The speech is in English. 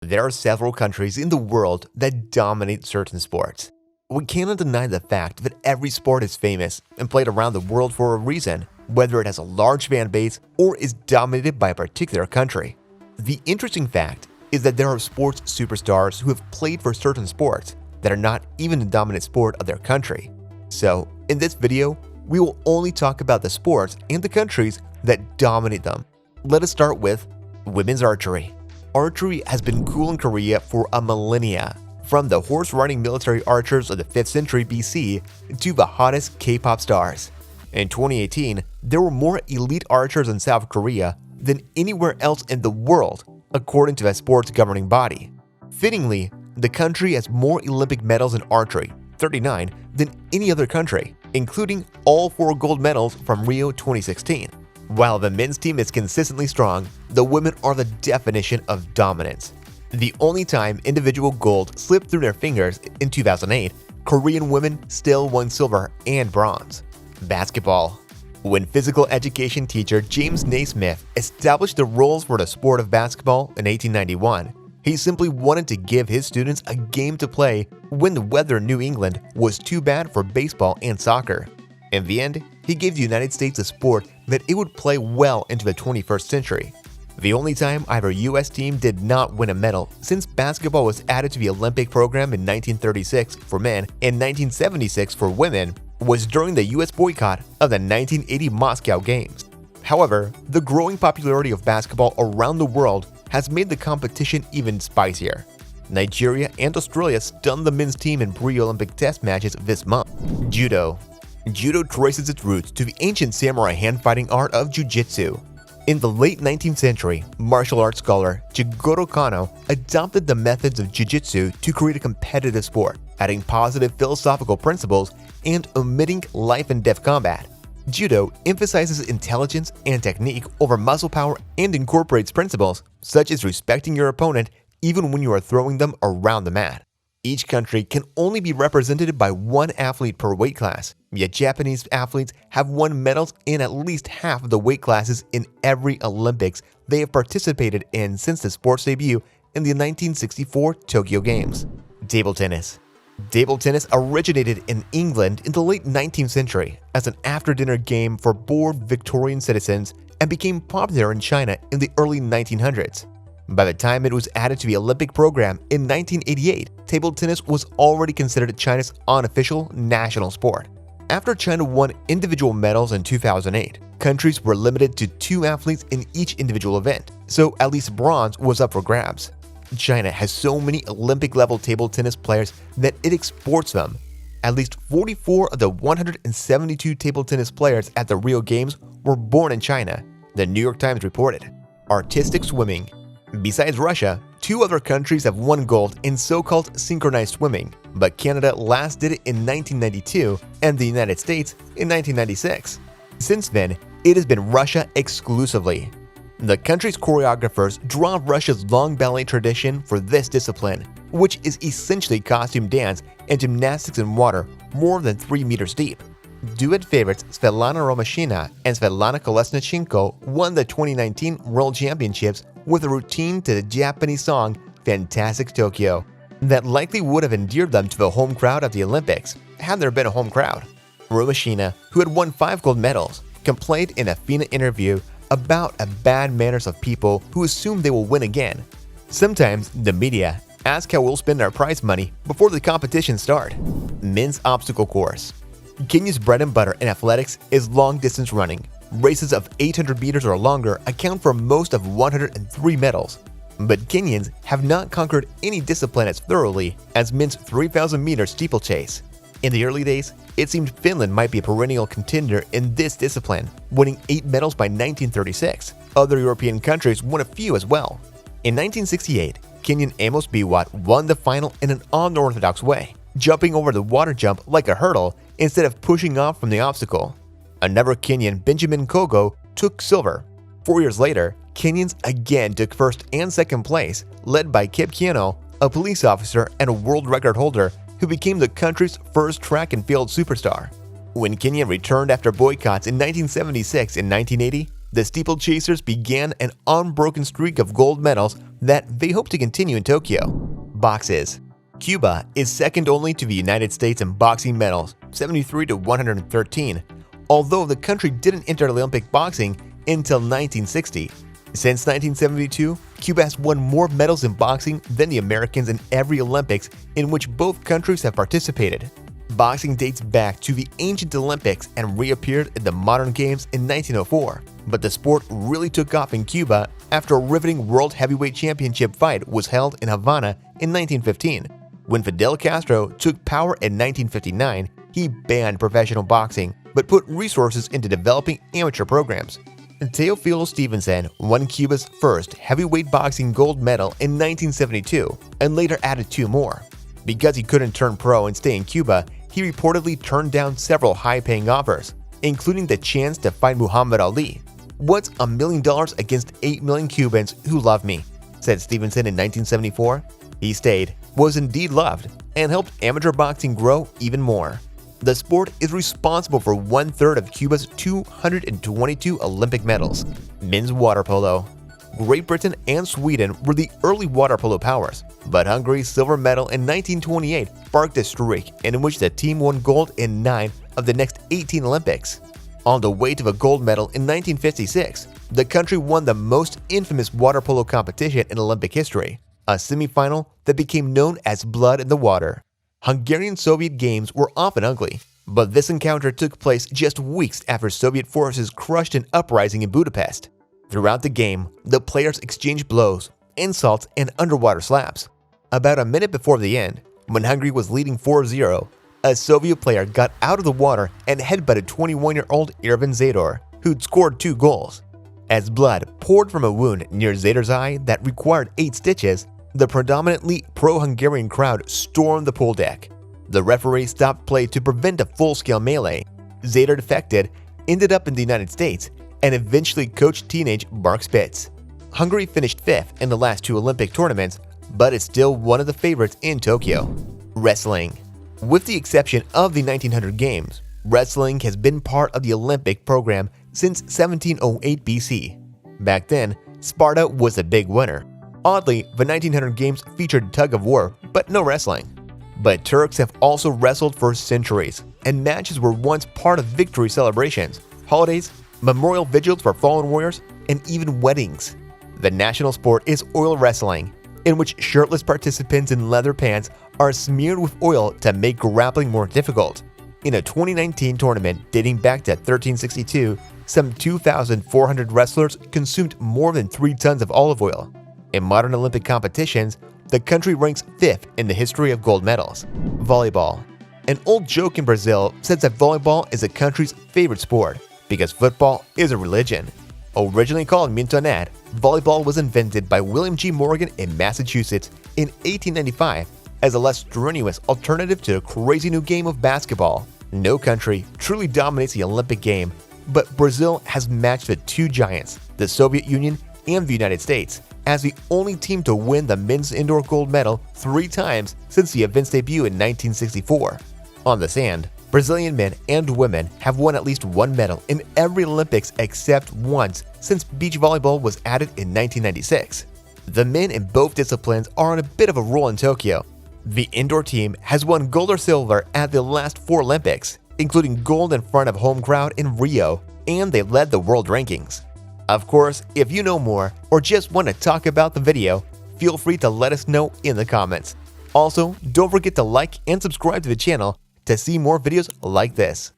There are several countries in the world that dominate certain sports. We cannot deny the fact that every sport is famous and played around the world for a reason, whether it has a large fan base or is dominated by a particular country. The interesting fact is that there are sports superstars who have played for certain sports that are not even the dominant sport of their country. So, in this video, we will only talk about the sports and the countries that dominate them. Let us start with women's archery. Archery has been cool in Korea for a millennia, from the horse-riding military archers of the 5th century BC to the hottest K-pop stars. In 2018, there were more elite archers in South Korea than anywhere else in the world, according to the sport's governing body. Fittingly, the country has more Olympic medals in archery, 39, than any other country, including all 4 gold medals from Rio 2016. While the men's team is consistently strong, the women are the definition of dominance. The only time individual gold slipped through their fingers in 2008, Korean women still won silver and bronze. Basketball. When physical education teacher James Naismith established the rules for the sport of basketball in 1891, he simply wanted to give his students a game to play when the weather in New England was too bad for baseball and soccer. In the end, he gave the United States a sport that it would play well into the 21st century. The only time either U.S. team did not win a medal since basketball was added to the Olympic program in 1936 for men and 1976 for women was during the U.S. boycott of the 1980 Moscow Games. However, the growing popularity of basketball around the world has made the competition even spicier. Nigeria and Australia stunned the men's team in pre-Olympic test matches this month. Judo. Judo traces its roots to the ancient samurai hand-fighting art of jiu-jitsu. In the late 19th century, martial arts scholar Jigoro Kano adopted the methods of jiu-jitsu to create a competitive sport, adding positive philosophical principles and omitting life-and-death combat. Judo emphasizes intelligence and technique over muscle power and incorporates principles such as respecting your opponent even when you are throwing them around the mat. Each country can only be represented by 1 athlete per weight class, yet Japanese athletes have won medals in at least half of the weight classes in every Olympics they have participated in since the sport's debut in the 1964 Tokyo Games. Table tennis. Table tennis originated in England in the late 19th century as an after-dinner game for bored Victorian citizens and became popular in China in the early 1900s. By the time it was added to the Olympic program in 1988, table tennis was already considered China's unofficial national sport. After China won individual medals in 2008, countries were limited to 2 athletes in each individual event, so at least bronze was up for grabs. China has so many Olympic-level table tennis players that it exports them. At least 44 of the 172 table tennis players at the Rio Games were born in China, the New York Times reported. Artistic swimming. Besides Russia, 2 other countries have won gold in so-called synchronized swimming, but Canada last did it in 1992 and the United States in 1996. Since then, it has been Russia exclusively. The country's choreographers draw Russia's long ballet tradition for this discipline, which is essentially costume dance and gymnastics in water more than 3 meters deep. Duet favorites Svetlana Romashina and Svetlana Kolesnichenko won the 2019 World Championships with a routine to the Japanese song Fantastic Tokyo that likely would have endeared them to the home crowd at the Olympics had there been a home crowd. Romashina, who had won 5 gold medals, complained in a FINA interview about the bad manners of people who assume they will win again. Sometimes the media ask how we'll spend our prize money before the competition start. Men's obstacle course. Kenya's bread and butter in athletics is long-distance running. Races of 800 meters or longer account for most of 103 medals. But Kenyans have not conquered any discipline as thoroughly as men's 3,000-meter steeplechase. In the early days, it seemed Finland might be a perennial contender in this discipline, winning 8 medals by 1936. Other European countries won a few as well. In 1968, Kenyan Amos Biwott won the final in an unorthodox way, jumping over the water jump like a hurdle instead of pushing off from the obstacle. Another Kenyan, Benjamin Kogo, took silver. 4 years later, Kenyans again took first and second place, led by Kip Keino, a police officer and a world record holder who became the country's first track and field superstar. When Kenya returned after boycotts in 1976 and 1980, the steeplechasers began an unbroken streak of gold medals that they hope to continue in Tokyo. Boxes. Cuba is second only to the United States in boxing medals, 73 to 113, although the country didn't enter Olympic boxing until 1960. Since 1972, Cuba has won more medals in boxing than the Americans in every Olympics in which both countries have participated. Boxing dates back to the ancient Olympics and reappeared in the modern games in 1904, but the sport really took off in Cuba after a riveting World Heavyweight Championship fight was held in Havana in 1915. When Fidel Castro took power in 1959, he banned professional boxing but put resources into developing amateur programs. Teofilo Stevenson won Cuba's first heavyweight boxing gold medal in 1972 and later added 2 more. Because he couldn't turn pro and stay in Cuba, he reportedly turned down several high-paying offers, including the chance to fight Muhammad Ali. "What's $1 million against 8 million Cubans who love me?" said Stevenson in 1974. He stayed, was indeed loved, and helped amateur boxing grow even more. The sport is responsible for 1/3 of Cuba's 222 Olympic medals. Men's water polo. Great Britain and Sweden were the early water polo powers, but Hungary's silver medal in 1928 sparked a streak in which the team won gold in 9 of the next 18 Olympics. On the way to the gold medal in 1956, the country won the most infamous water polo competition in Olympic history, a semifinal that became known as Blood in the Water. Hungarian Soviet games were often ugly, but this encounter took place just weeks after Soviet forces crushed an uprising in Budapest. Throughout the game, the players exchanged blows, insults, and underwater slaps. About a minute before the end, when Hungary was leading 4-0, a Soviet player got out of the water and headbutted 21-year-old Irvin Zador, who'd scored 2 goals. As blood poured from a wound near Zador's eye that required 8 stitches, the predominantly pro-Hungarian crowd stormed the pool deck. The referee stopped play to prevent a full-scale melee. Zador defected, ended up in the United States, and eventually coached teenage Mark Spitz. Hungary finished 5th in the last 2 Olympic tournaments, but is still one of the favorites in Tokyo. Wrestling. With the exception of the 1900 Games, wrestling has been part of the Olympic program since 1708 BC. Back then, Sparta was a big winner. Oddly, the 1900 Games featured tug-of-war, but no wrestling. But Turks have also wrestled for centuries, and matches were once part of victory celebrations, holidays, memorial vigils for fallen warriors, and even weddings. The national sport is oil wrestling, in which shirtless participants in leather pants are smeared with oil to make grappling more difficult. In a 2019 tournament dating back to 1362, some 2,400 wrestlers consumed more than 3 tons of olive oil. In modern Olympic competitions, the country ranks 5th in the history of gold medals. Volleyball. An old joke in Brazil says that volleyball is the country's favorite sport because football is a religion. Originally called mintonette, volleyball was invented by William G. Morgan in Massachusetts in 1895 as a less strenuous alternative to the crazy new game of basketball. No country truly dominates the Olympic game, but Brazil has matched the 2 giants, the Soviet Union and the United States, as the only team to win the men's indoor gold medal 3 times since the event's debut in 1964. On the sand, Brazilian men and women have won at least 1 medal in every Olympics except once since beach volleyball was added in 1996. The men in both disciplines are on a bit of a roll in Tokyo. The indoor team has won gold or silver at the last 4 Olympics, including gold in front of home crowd in Rio, and they led the world rankings. Of course, if you know more or just want to talk about the video, feel free to let us know in the comments. Also, don't forget to like and subscribe to the channel to see more videos like this.